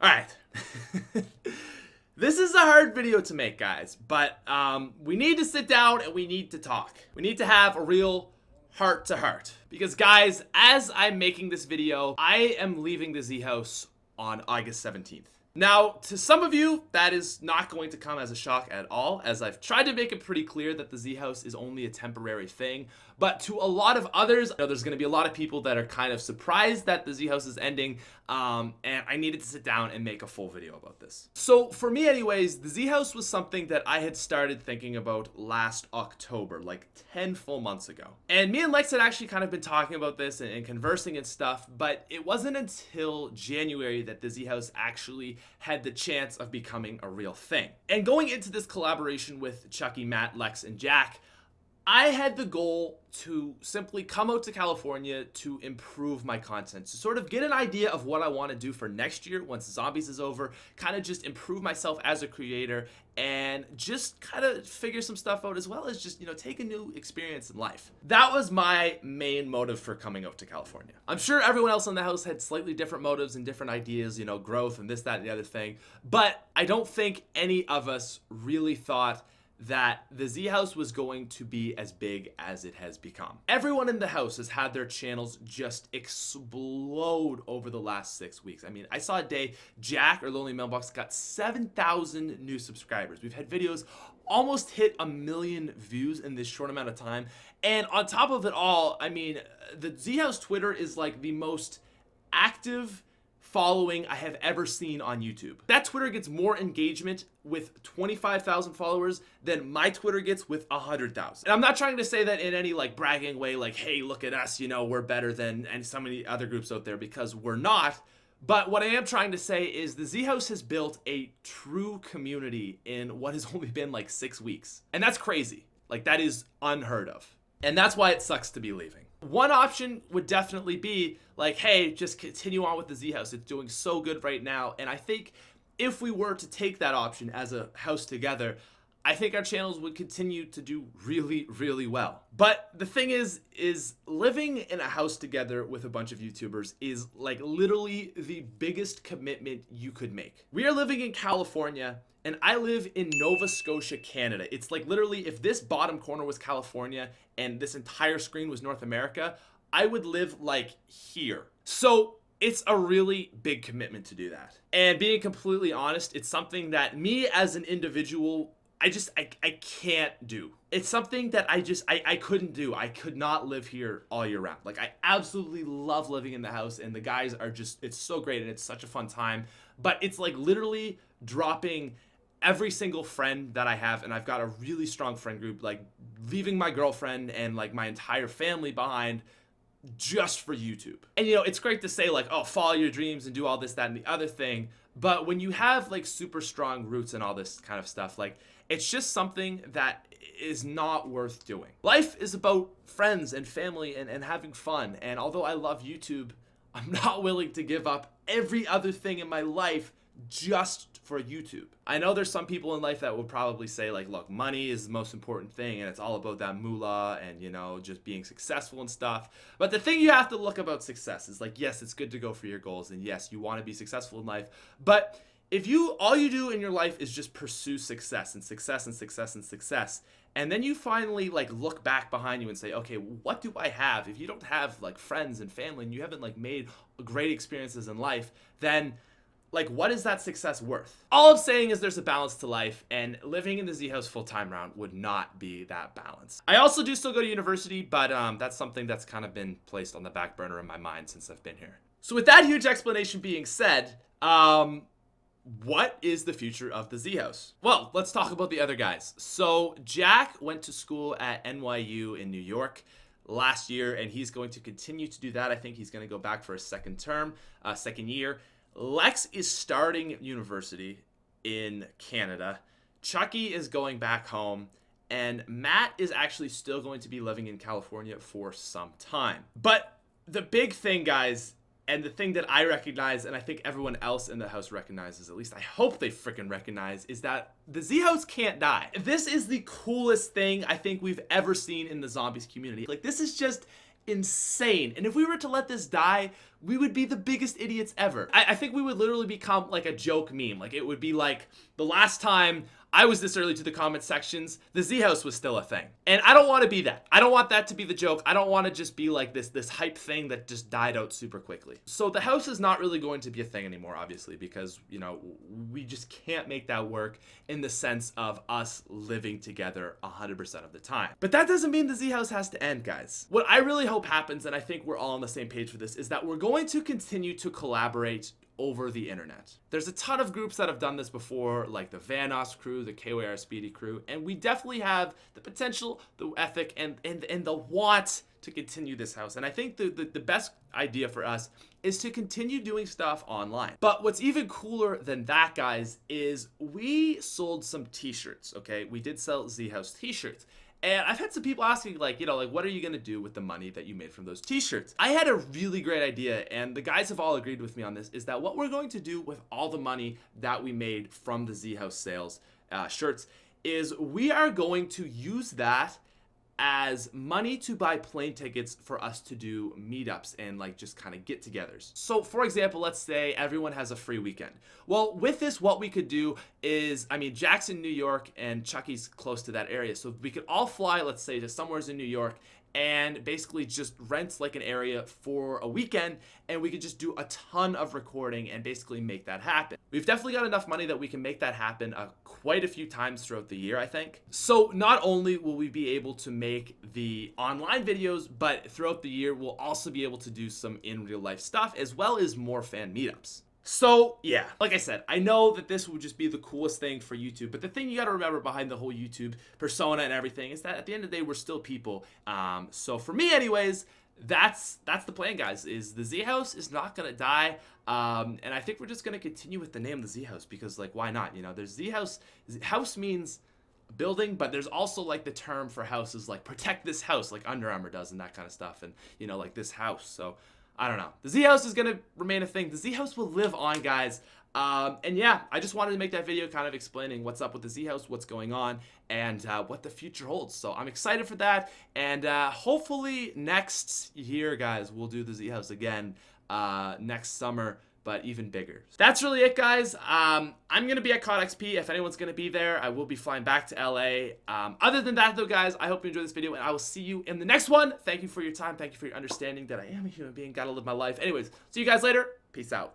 All right. This is a hard video to make, guys, but we need to sit down and we need to talk. We need to have a real heart-to-heart. Because, guys, as I'm making this video, I am leaving the Z House on August 17th. Now, to some of you, that is not going to come as a shock at all, as I've tried to make it pretty clear that the Z House is only a temporary thing. But to a lot of others, I know there's going to be a lot of people that are kind of surprised that the Z House is ending, and I needed to sit down and make a full video about this. So for me anyways, the Z House was something that I had started thinking about last October, like 10 full months ago. And me and Lex had actually kind of been talking about this and conversing and stuff, but it wasn't until January that the Z House actually had the chance of becoming a real thing. And going into this collaboration with Chucky, Matt, Lex, and Jack, I had the goal to simply come out to California to improve my content, to sort of get an idea of what I want to do for next year once Zombies is over, kind of just improve myself as a creator and just kind of figure some stuff out, as well as just, take a new experience in life. That was my main motive for coming out to California. I'm sure everyone else in the house had slightly different motives and different ideas, growth and this, that, and the other thing, but I don't think any of us really thought that the Z House was going to be as big as it has become. Everyone in the house has had their channels just explode over the last 6 weeks. I mean, I saw a day Jack or Lonely Mailbox got 7,000 new subscribers. We've had videos almost hit 1 million views in this short amount of time. And on top of it all, I mean, the Z House Twitter is like the most active following I have ever seen on YouTube. That Twitter gets more engagement with 25,000 followers than my Twitter gets with 100,000. And I'm not trying to say that in any bragging way, hey, look at us, we're better than and so many other groups out there, because we're not. But what I am trying to say is the Z House has built a true community in what has only been 6 weeks. And that's crazy. That is unheard of. And that's why it sucks to be leaving. One option would definitely be hey, just continue on with the Z House. It's doing so good right now. And I think if we were to take that option as a house together, I think our channels would continue to do really, really well. But the thing is living in a house together with a bunch of YouTubers is literally the biggest commitment you could make. We are living in California, and I live in Nova Scotia, Canada. It's literally, if this bottom corner was California and this entire screen was North America, I would live here. So it's a really big commitment to do that. And being completely honest, it's something that me as an individual, I can't do. It's something that I couldn't do. I could not live here all year round. I absolutely love living in the house, and the guys are it's so great, and it's such a fun time. But it's literally dropping every single friend that I have, and I've got a really strong friend group, leaving my girlfriend and my entire family behind just for YouTube. And it's great to say oh, follow your dreams and do all this, that, and the other thing. But when you have super strong roots and all this kind of stuff, it's just something that is not worth doing. Life is about friends and family and having fun. And although I love YouTube, I'm not willing to give up every other thing in my life just for YouTube. I know there's some people in life that will probably say look, money is the most important thing and it's all about that moolah and just being successful and stuff. But the thing you have to look about success is yes, it's good to go for your goals, and yes, you want to be successful in life, but if all you do in your life is just pursue success and success and success and success, and then you finally look back behind you and say, okay, what do I have? If you don't have friends and family and you haven't made great experiences in life, then what is that success worth? All I'm saying is there's a balance to life, and living in the Z House full-time round would not be that balance. I also do still go to university, but that's something that's kind of been placed on the back burner in my mind since I've been here. So with that huge explanation being said, what is the future of the Z House? Well, let's talk about the other guys. So Jack went to school at NYU in New York last year, and he's going to continue to do that. I think he's going to go back for a second year. Lex is starting university in Canada. Chucky is going back home. And Matt is actually still going to be living in California for some time. But the big thing, guys, and the thing that I recognize, and I think everyone else in the house recognizes, at least I hope they freaking recognize, is that the Z House can't die. This is the coolest thing I think we've ever seen in the zombies community. This is just insane. And if we were to let this die, we would be the biggest idiots ever. I think we would literally become like a joke meme. Like it would be like the last time I was this early to the comment sections, the Z House was still a thing. And I don't want to be that. I don't want that to be the joke. I don't want to just be like this hype thing that just died out super quickly. So the house is not really going to be a thing anymore, obviously, because, you know, we just can't make that work in the sense of us living together 100% of the time. But that doesn't mean the Z House has to end, guys. What I really hope happens, and I think we're all on the same page for this, is that we're going to continue to collaborate over the internet. There's a ton of groups that have done this before, like the Vanos crew, the KYR Speedy crew, and we definitely have the potential, the ethic, and the want to continue this house. And I think the best idea for us is to continue doing stuff online. But what's even cooler than that, guys, is we sold some t-shirts, okay? We did sell Z House t-shirts. And I've had some people asking, like, you know, like, what are you going to do with the money that you made from those t-shirts? I had a really great idea, and the guys have all agreed with me on this, is that what we're going to do with all the money that we made from the Z House sales shirts is we are going to use that as money to buy plane tickets for us to do meetups and like just kind of get-togethers. So for example, let's say everyone has a free weekend. Well, with this, what we could do is, I mean, Jackson, New York, and Chucky's close to that area. So we could all fly, let's say, to somewheres in New York and basically just rent like an area for a weekend, and we could just do a ton of recording and basically make that happen. We've definitely got enough money that we can make that happen quite a few times throughout the year, I think. So not only will we be able to make the online videos, but throughout the year, we'll also be able to do some in real life stuff as well as more fan meetups. So yeah, like I said, I know that this would just be the coolest thing for YouTube, but the thing you got to remember behind the whole YouTube persona and everything is that at the end of the day, we're still people. So for me anyways, that's the plan, guys, is the Z House is not going to die. And I think we're just going to continue with the name the Z House because, like, why not? You know, there's Z House. House means building, but there's also like the term for houses, like protect this house, like Under Armour does and that kind of stuff. And, you know, like this house. So I don't know. The Z House is going to remain a thing. The Z House will live on, guys. And yeah, I just wanted to make that video kind of explaining what's up with the Z House, what's going on, and what the future holds. So I'm excited for that. And hopefully next year, guys, we'll do the Z House again next summer, but even bigger. That's really it, guys. I'm going to be at COD/XP. If anyone's going to be there, I will be flying back to LA. Other than that, though, guys, I hope you enjoyed this video, and I will see you in the next one. Thank you for your time. Thank you for your understanding that I am a human being. Gotta live my life. Anyways, see you guys later. Peace out.